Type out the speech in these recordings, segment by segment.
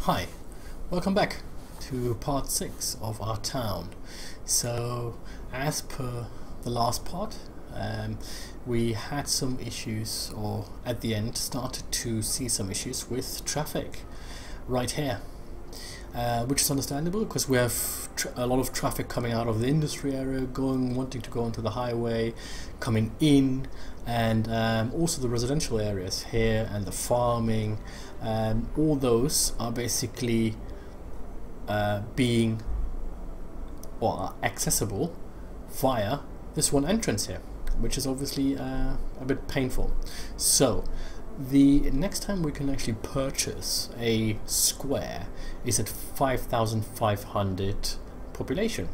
Hi, welcome back to part 6 of our town. So, as per the last part, we had some issues, or at the end started to see some issues with traffic right here, which is understandable because we have a lot of traffic coming out of the industry area, wanting to go onto the highway, coming in, and also the residential areas here and the farming. All those are basically being or are accessible via this one entrance here, which is obviously a bit painful. So the next time we can actually purchase a square is at 5,500 population.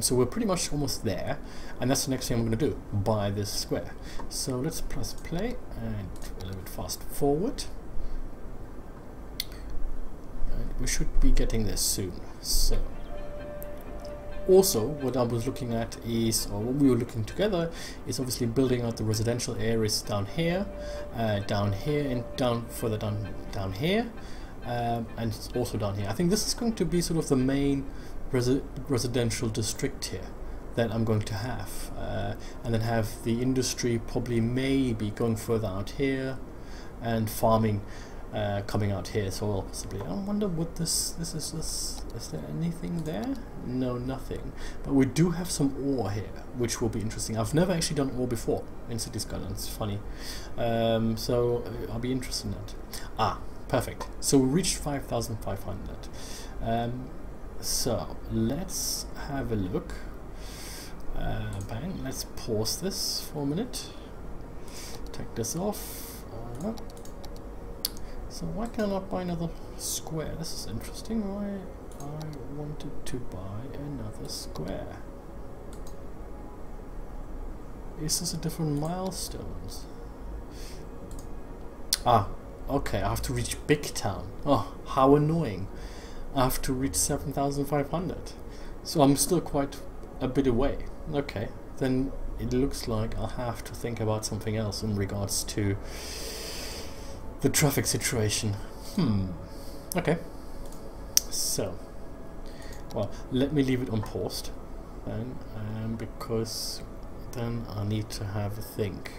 So we're pretty much almost there, and that's the next thing I'm going to do, buy this square. So let's press play and a little bit fast forward. And we should be getting this soon. So also what I was looking at is, or what we were looking together, is obviously building out the residential areas down here, and down further down here, and also down here. I think this is going to be sort of the main residential district here that I'm going to have, and then have the industry probably maybe going further out here, and farming coming out here. So possibly, I wonder what this is. Is there anything there? No, nothing. But we do have some ore here, which will be interesting. I've never actually done ore before in City Skylines. Funny. So I'll be interested in that. Ah, perfect. So we reached 5,500. So let's have a look. Bang. Let's pause this for a minute. Take this off. So why can I not buy another square? This is interesting. Why I wanted to buy another square. Is this a different milestones? Ah, okay, I have to reach Big Town. Oh, how annoying. I have to reach 7,500. So I'm still quite a bit away. Okay, then it looks like I'll have to think about something else in regards to the traffic situation. Okay. So, well, let me leave it on paused then, because then I need to have a think.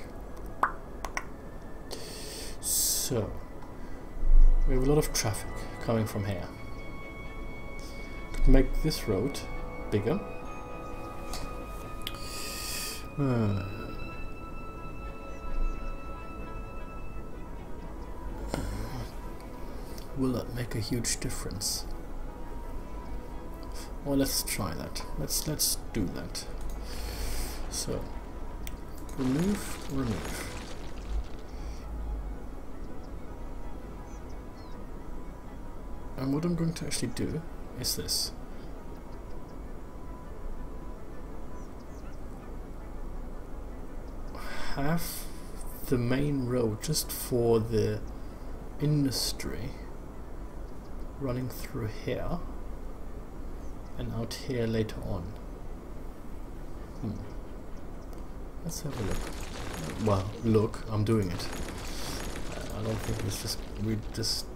So, we have a lot of traffic coming from here. To make this road bigger, will that make a huge difference? Well, let's try that. Let's do that. So remove. And what I'm going to actually do is this. Have the main road just for the industry running through here and out here later on. Let's have a look. Well, look, I'm doing it. I don't think it's just, we're just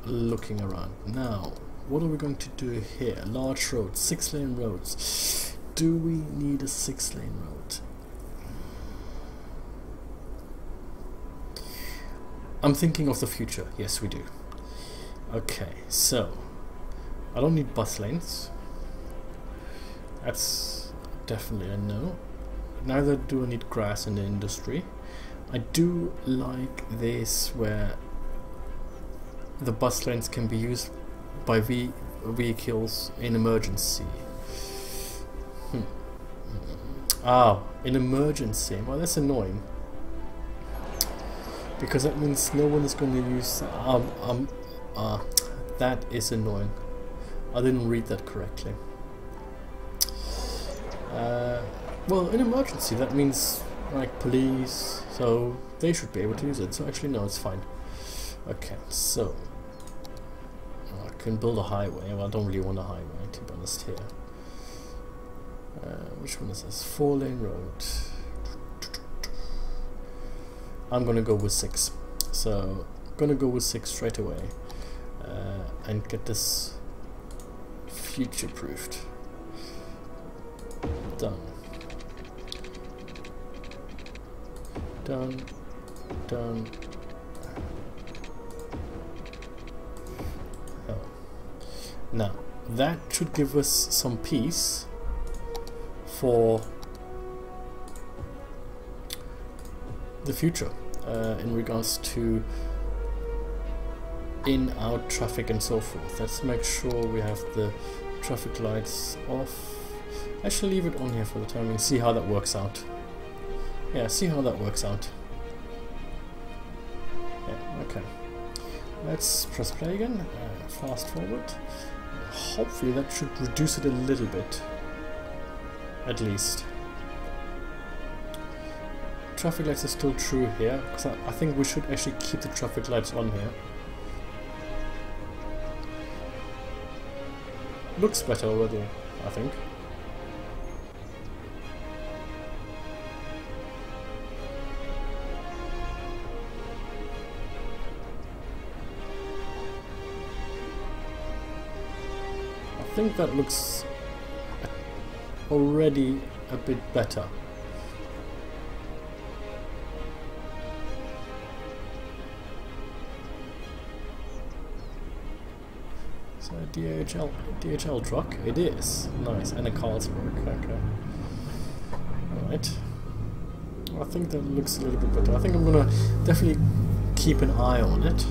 looking around. Now, what are we going to do here? Large roads, 6-lane roads. Do we need a 6-lane road? I'm thinking of the future. Yes, we do. Okay, so I don't need bus lanes. That's definitely a no. Neither do I need grass in the industry. I do like this where the bus lanes can be used by vehicles in emergency. Ah, in emergency. Well, that's annoying, because that means no one is going to use. That is annoying. I didn't read that correctly. Well, in emergency, that means like police, so they should be able to use it. So actually, no, it's fine. Okay, so I can build a highway. Well, I don't really want a highway, to be honest here. Which one is this? 4-lane road. I'm gonna go with 6. So, gonna go with 6 straight away. and get this future-proofed. Done. Done. Done. Oh. Now, that should give us some peace for the future in regards to in-out traffic and so forth. Let's make sure we have the traffic lights off. Actually leave it on here for the time being, see how that works out. Yeah, see how that works out. Yeah, okay. Let's press play again, fast forward. Hopefully that should reduce it a little bit, at least. Traffic lights are still true here, because I think we should actually keep the traffic lights on here. Looks better already, I think. I think that looks already a bit better. So DHL truck, it is. Nice, and a Carlsberg, okay. Alright. I think that looks a little bit better. I think I'm gonna definitely keep an eye on it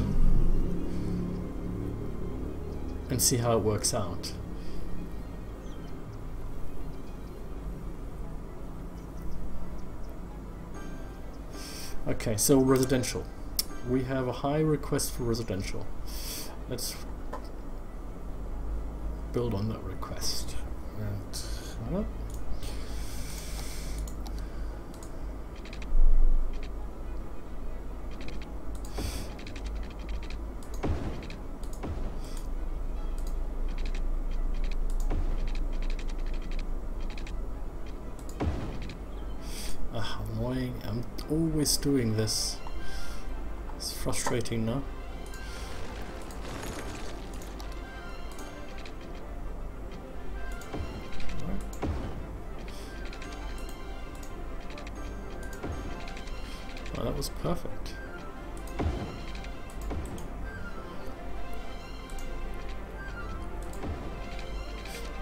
and see how it works out. Okay, so residential. We have a high request for residential. Let's build on that request. And annoying. I'm always doing this. It's frustrating now. Oh, that was perfect.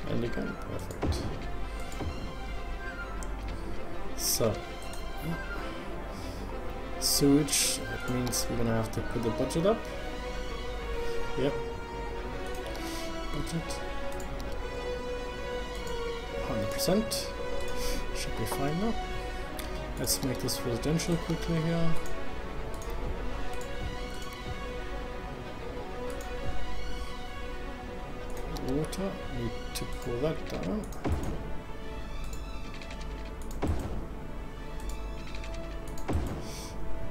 And again, perfect. So, sewage, that means we're gonna have to put the budget up. Yep. Budget. 100%. Should be fine now. Let's make this residential quickly here. Water, need to pull that down.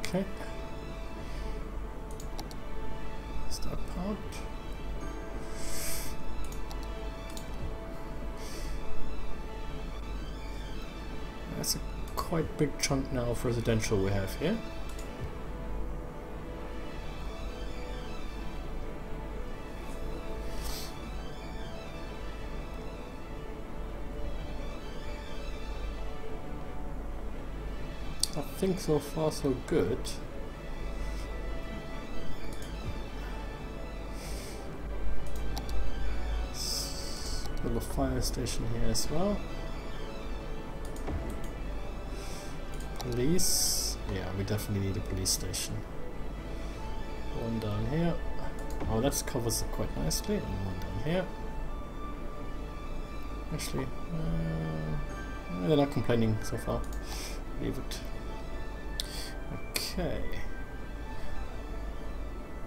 Okay. Is that part? That's a quite big chunk now of residential we have here. I think so far so good. Build a fire station here as well. Police. Yeah, we definitely need a police station. One down here. Oh, that covers it quite nicely. And one down here. Actually, they're not complaining so far. Leave it. Okay.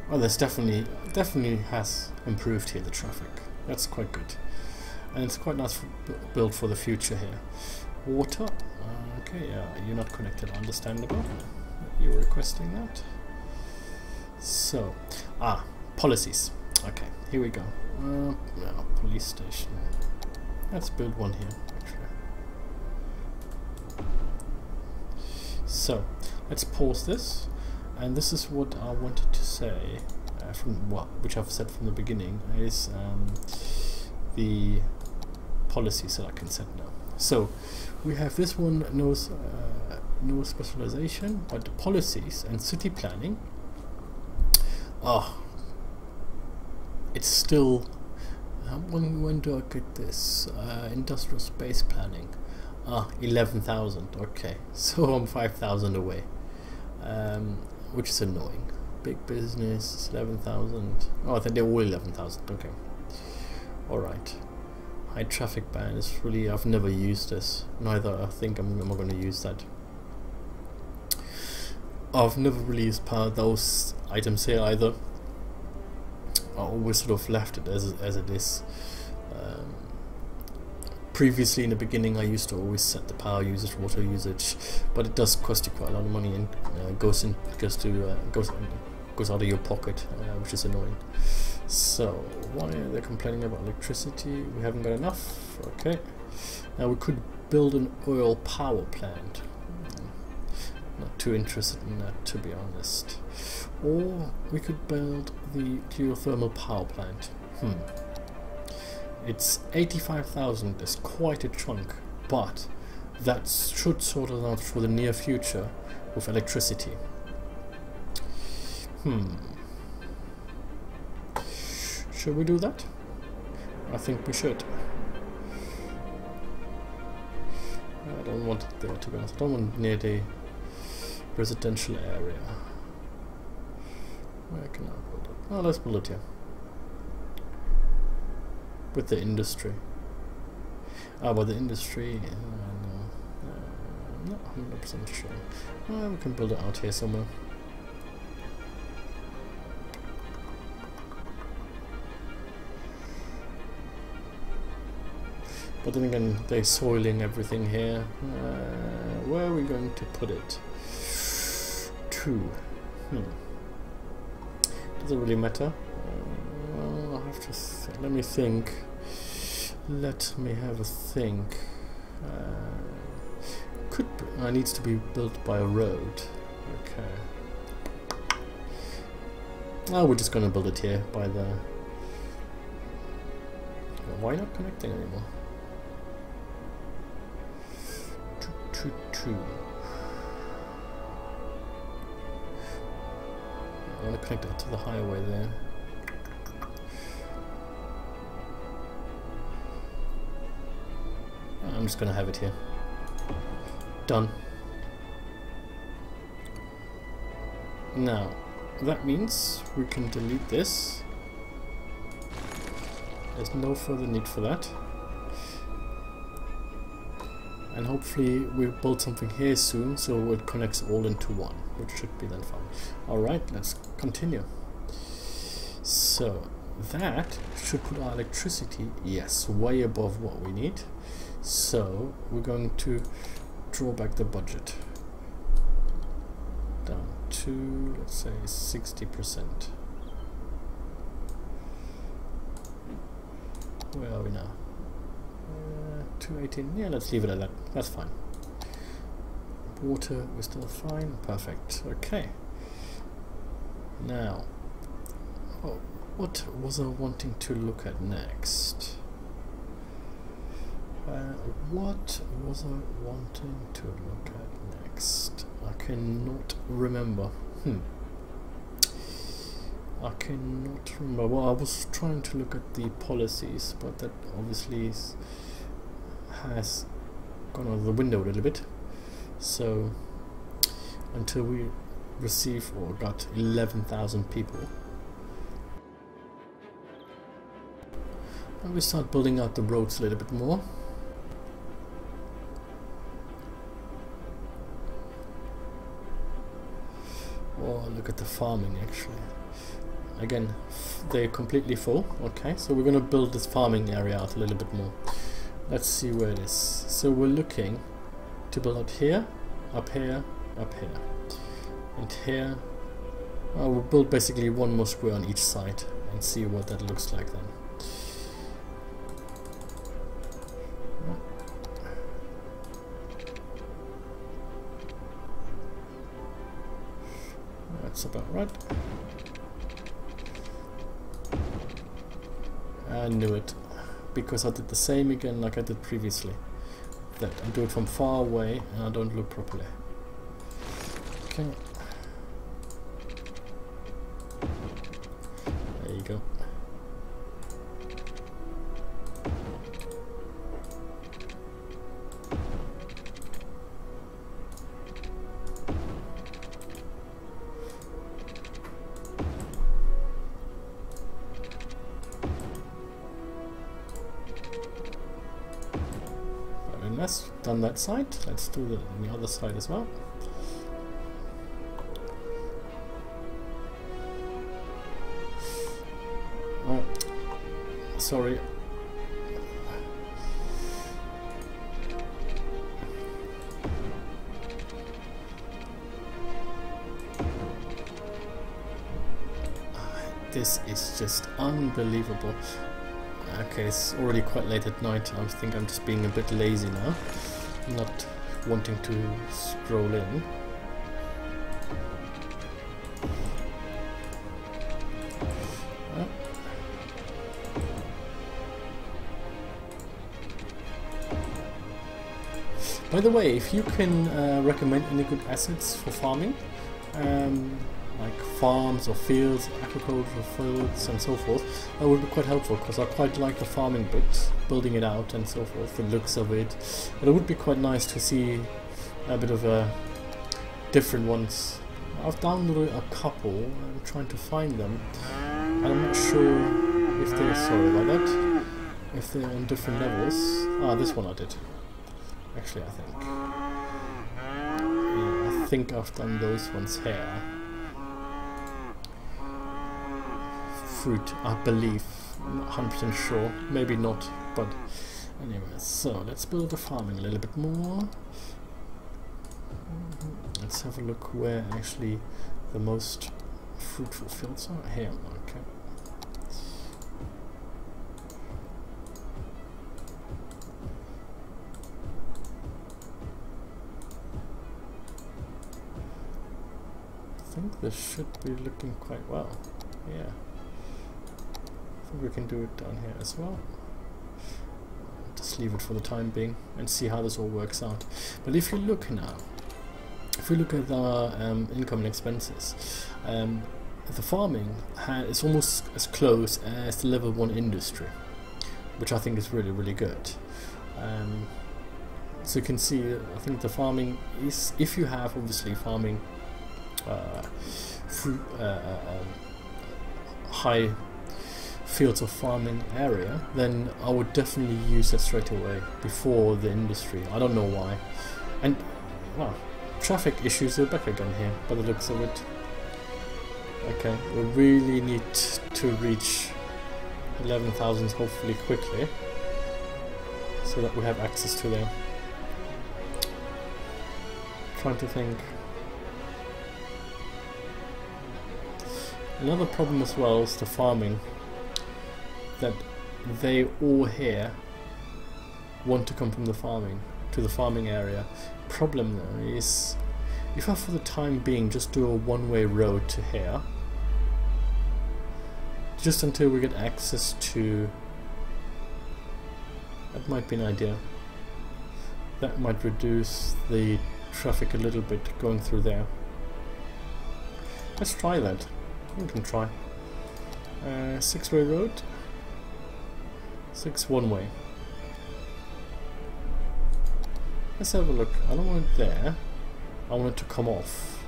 Well, there's definitely has improved here, the traffic. That's quite good. And it's quite nice build for the future here. Water. Okay, yeah, you're not connected, understandable. You're requesting that. So, policies. Okay, here we go. No, police station. Let's build one here, actually. So, let's pause this. And this is what I wanted to say. which I've said from the beginning, is the policies that I can set now. So we have this one, no specialization, but the policies and city planning. It's still. When do I get this? Industrial space planning. 11,000. Okay, so I'm 5,000 away, which is annoying. Big business 11,000. Oh, I think they're all 11,000. Okay. All right. High traffic ban is really. I've never used this. Neither. I think I'm not going to use that. I've never really used those items here either. I always sort of left it as it is. Previously, in the beginning, I used to always set the power usage, water usage, but it does cost you quite a lot of money and goes out of your pocket, which is annoying. So why are they complaining about electricity? We haven't got enough. Okay. Now we could build an oil power plant. Not too interested in that, to be honest. Or we could build the geothermal power plant. It's 85,000. It's quite a chunk, but that should sort us out for the near future with electricity. Should we do that? I think we should. I don't want it there, to be honest. I don't want it near the residential area. Where can I build it? Oh, let's build it here. With the industry. But the industry, no. I'm not 100% sure. We can build it out here somewhere. But then again, they're soiling everything here. Where are we going to put it? Does it really matter? I'll have to let me think. Let me have a think. Needs to be built by a road. Okay. We're just going to build it here by the. Why not connecting anymore? I want to connect it to the highway there. I'm just going to have it here. Done. Now, that means we can delete this. There's no further need for that. And hopefully we'll build something here soon so it connects all into one, which should be then fine. Alright, let's continue. So that should put our electricity, yes, way above what we need. So we're going to draw back the budget down to, let's say, 60%. Where are we now? 218. Yeah, let's leave it at that. That's fine. Water, we're still fine. Perfect. Okay. Now, what was I wanting to look at next? What was I wanting to look at next? I cannot remember. I cannot remember. Well, I was trying to look at the policies, but that obviously has gone out of the window a little bit. So until we receive or got 11,000 people, and we start building out the roads a little bit more. Or look at the farming actually. Again, they're completely full. Okay, so we're going to build this farming area out a little bit more. Let's see where it is. So we're looking to build out here, up here, up here, and here. We'll build basically one more square on each side and see what that looks like then. That's about right. I knew it, because I did the same again like I did previously. That I do it from far away and I don't look properly. Okay. There you go. That's done that side. Let's do the other side as well. Sorry. This is just unbelievable. Okay, it's already quite late at night. I think I'm just being a bit lazy now. I'm not wanting to scroll in. By the way, if you can recommend any good assets for farming, like farms or fields, agricultural fields and so forth, that would be quite helpful, because I quite like the farming bit, building it out and so forth, the looks of it. But it would be quite nice to see a bit of different ones. I've downloaded a couple, I'm trying to find them, and I'm not sure if they're, sorry about that, if they're on different levels. Ah, this one I did. Actually, I think. Yeah, I think I've done those ones here. Fruit, I believe. I'm not 100% sure. Maybe not, but anyway. So let's build the farming a little bit more. Let's have a look where actually the most fruitful fields are. Here, okay. I think this should be looking quite well. Yeah. I think we can do it down here as well. Just leave it for the time being and see how this all works out. But if you look now, if we look at our income and expenses, the farming is almost as close as the level 1 industry, which I think is really, really good. So you can see, I think the farming is, if you have obviously farming high fields of farming area, then I would definitely use that straight away before the industry. I don't know why. And well, traffic issues are back again here by the looks of it. Okay, we really need to reach 11,000 hopefully quickly, so that we have access to them. Trying to think. Another problem as well is the farming, that they all here want to come from the farming to the farming area. Problem though is, if I for the time being just do a one-way road to here, just until we get access to, that might be an idea. That might reduce the traffic a little bit going through there. Let's try that. We can try. 6-way road. 6 one-way. Let's have a look. I don't want it there. I want it to come off.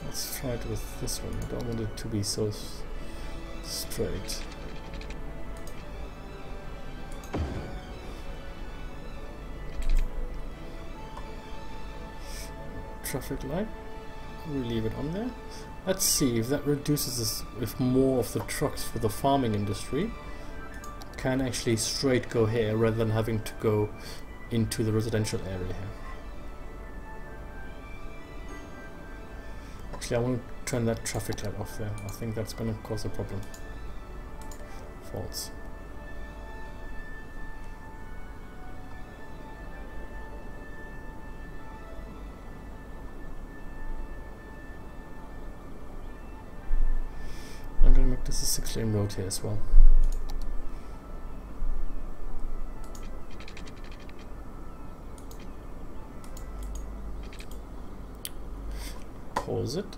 Let's try it with this one. I don't want it to be so straight. Traffic light. We'll leave it on there. Let's see if that reduces this, if more of the trucks for the farming industry can actually straight go here rather than having to go into the residential area here. Actually, I want to turn that traffic light off there. I think that's going to cause a problem. False. There's a 6-lane road here as well. Pause it.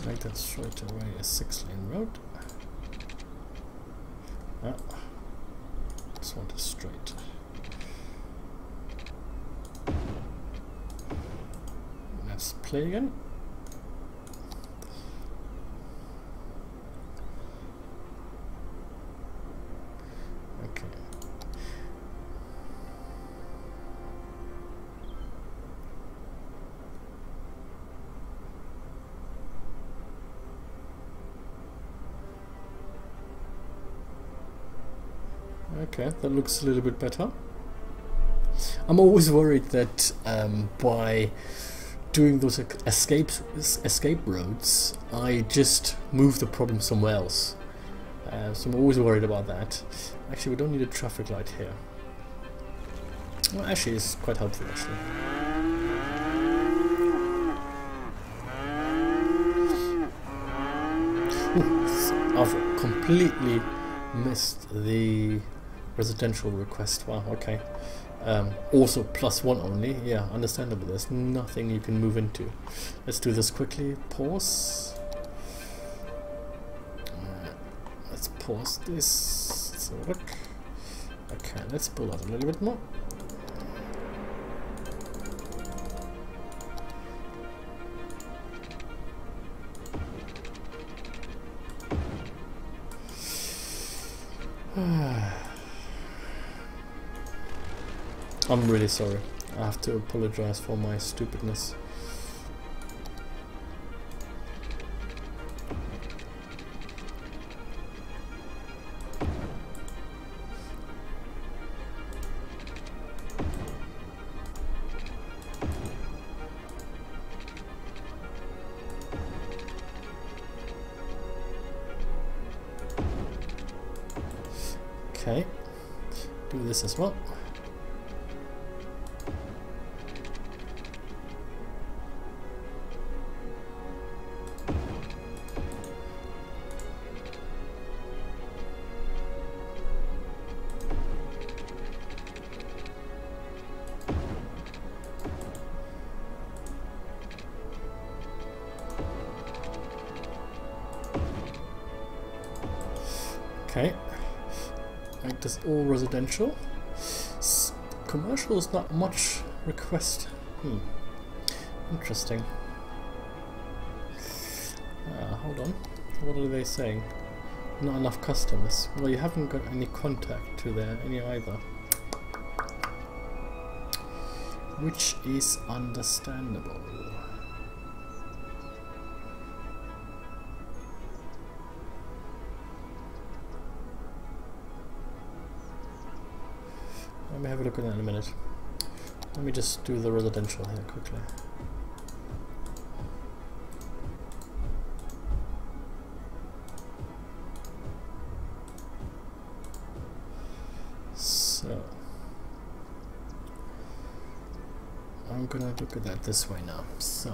Make that straight away a 6-lane road. Ah, this one is straight. Let's play again. Okay. Okay, that looks a little bit better. I'm always worried that by doing those escape roads, I just move the problem somewhere else. So I'm always worried about that. Actually, we don't need a traffic light here. Well, actually, it's quite helpful, actually. Ooh, I've completely missed the residential request. Wow, okay. Also +1 only. Yeah, understandable. There's nothing you can move into. Let's do this quickly. Pause. Let's pause this. Let's have a look. Okay, let's pull out a little bit more. I'm really sorry. I have to apologize for my stupidness. Okay, do this as well. Okay, make this all residential. Commercial is not much request. Interesting. Hold on. What are they saying? Not enough customers. Well, you haven't got any contact to there any either. Which is understandable. Let me have a look at that in a minute. Let me just do the residential here quickly. So I'm gonna look at that this way now. So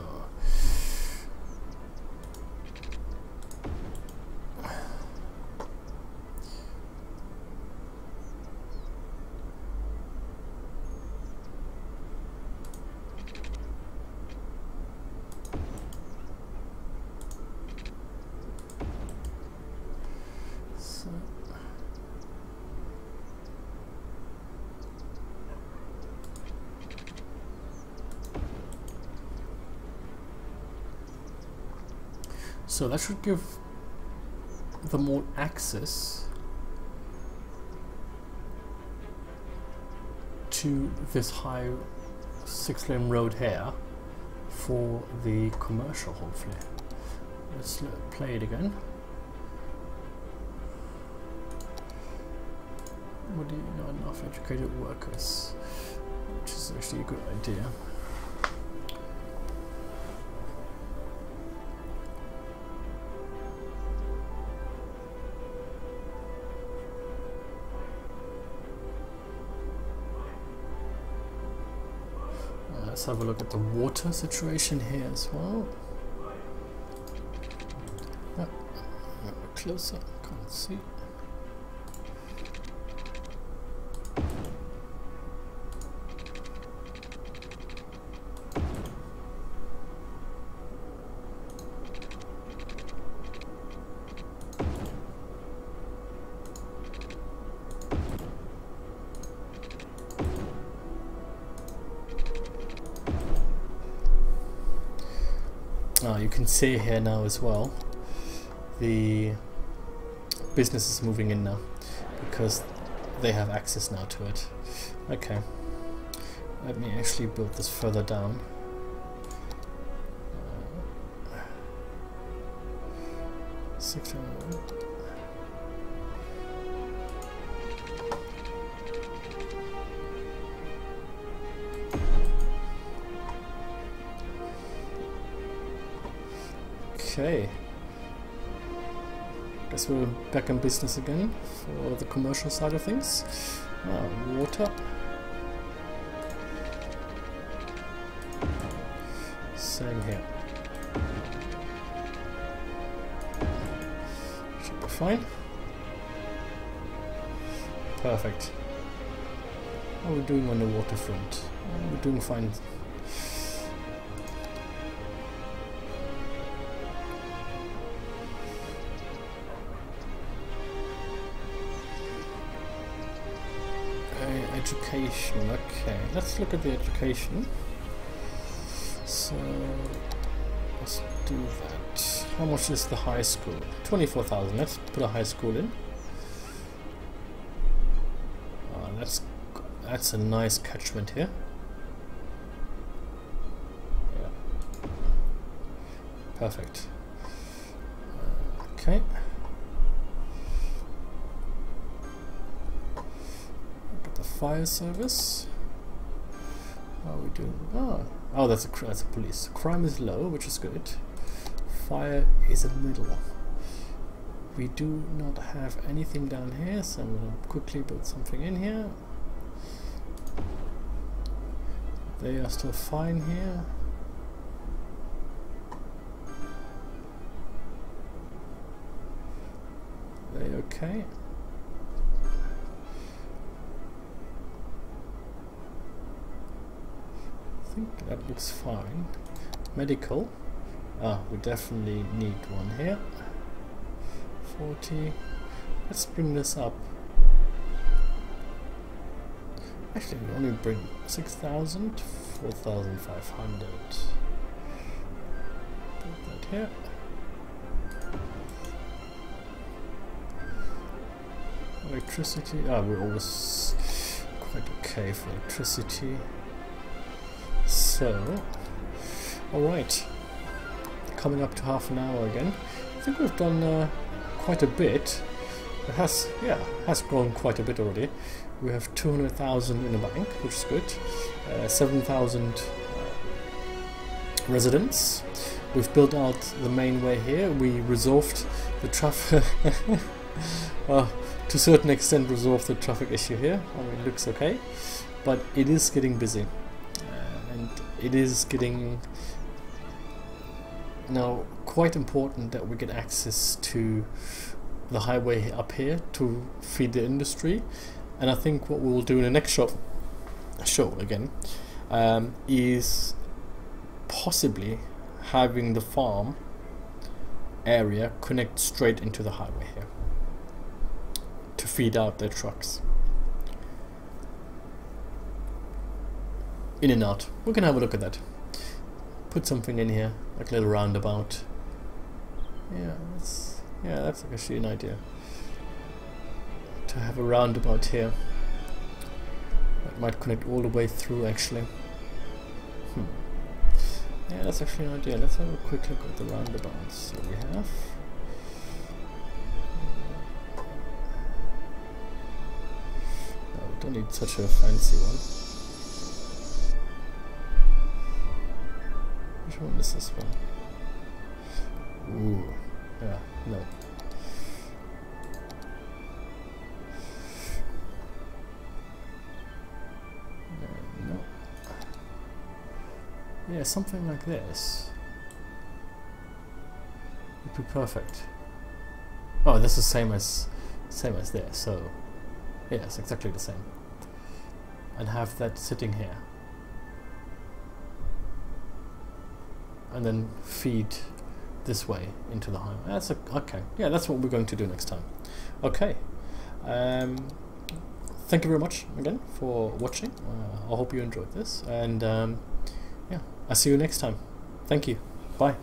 So that should give them all access to this high 6-lane road here for the commercial, hopefully. Let's play it again. What do you know? Enough educated workers, which is actually a good idea. Let's have a look at the water situation here as well. A bit closer, can't see. You can see here now as well, the business is moving in now because they have access now to it. Okay, let me actually build this further down. Okay, guess we're back in business again for the commercial side of things. Water. Same here. Should be fine. Perfect. How are we doing on the waterfront? We're doing fine. Education, okay, let's look at the education. So let's do that. How much is the high school? 24,000. Let's put a high school in. That's a nice catchment here. Yeah. Perfect. Okay. Fire service. How are we doing? Oh, that's a police. Crime is low, which is good. Fire is a middle. We do not have anything down here, so I'm going to quickly build something in here. They are still fine here. They okay? I think that looks fine. Medical. We definitely need one here. 40. Let's bring this up. Actually, we only bring 6,000, 4,500. Put that here. Electricity. We're always quite okay for electricity. So, alright, coming up to half an hour again. I think we've done quite a bit. It has grown quite a bit already. We have 200,000 in the bank, which is good. 7,000 residents. We've built out the main way here. We resolved the traffic. To a certain extent, resolved the traffic issue here. I mean, it looks okay, but it is getting busy. And it is getting now quite important that we get access to the highway up here to feed the industry. And I think what we will do in the next show again is possibly having the farm area connect straight into the highway here to feed out their trucks. In and out. We can have a look at that. Put something in here, like a little roundabout. Yeah, that's actually an idea. To have a roundabout here. That might connect all the way through, actually. Yeah, that's actually an idea. Let's have a quick look at the roundabouts that we have. No, we don't need such a fancy one. Which one is this one? Ooh, yeah, no. No. Yeah, something like this would be perfect. Oh, this is same as this, so yeah, it's exactly the same. And have that sitting here. And then feed this way into the highway. That's okay. Yeah, that's what we're going to do next time. Okay. Thank you very much again for watching. I hope you enjoyed this, and yeah, I'll see you next time. Thank you. Bye.